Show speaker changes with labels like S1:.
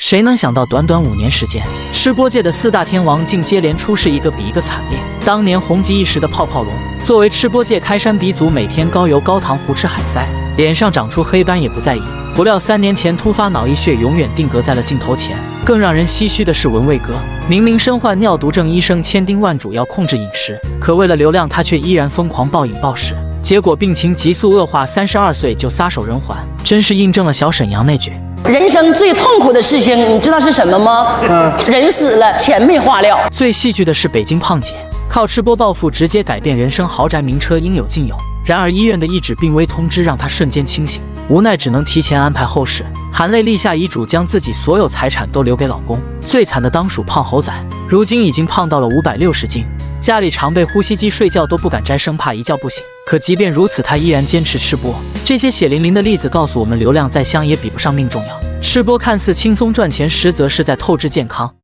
S1: 谁能想到短短5年时间，吃播界的4大天王竟接连出事，一个比一个惨烈。当年红极一时的泡泡龙，作为吃播界开山鼻祖，每天高油高糖胡吃海塞，脸上长出黑斑也不在意。不料3年前突发脑溢血，永远定格在了镜头前。更让人唏嘘的是文蔚哥，明明身患尿毒症，医生千叮万嘱要控制饮食，可为了流量，他却依然疯狂暴饮暴食，结果病情急速恶化，32岁就撒手人寰，真是印证了小沈阳那句：
S2: 人生最痛苦的事情，你知道是什么吗？人死了，钱没花了。
S1: 最戏剧的是北京胖姐，靠吃播暴富直接改变人生，豪宅名车应有尽有。然而医院的一纸病危通知让她瞬间清醒，无奈只能提前安排后事，含泪立下遗嘱，将自己所有财产都留给老公。最惨的当属胖猴仔，如今已经胖到了560斤，家里常备呼吸机，睡觉都不敢摘，生怕一觉不醒。可即便如此，他依然坚持吃播。这些血淋淋的例子告诉我们，流量再香也比不上命重要。吃播看似轻松赚钱，实则是在透支健康。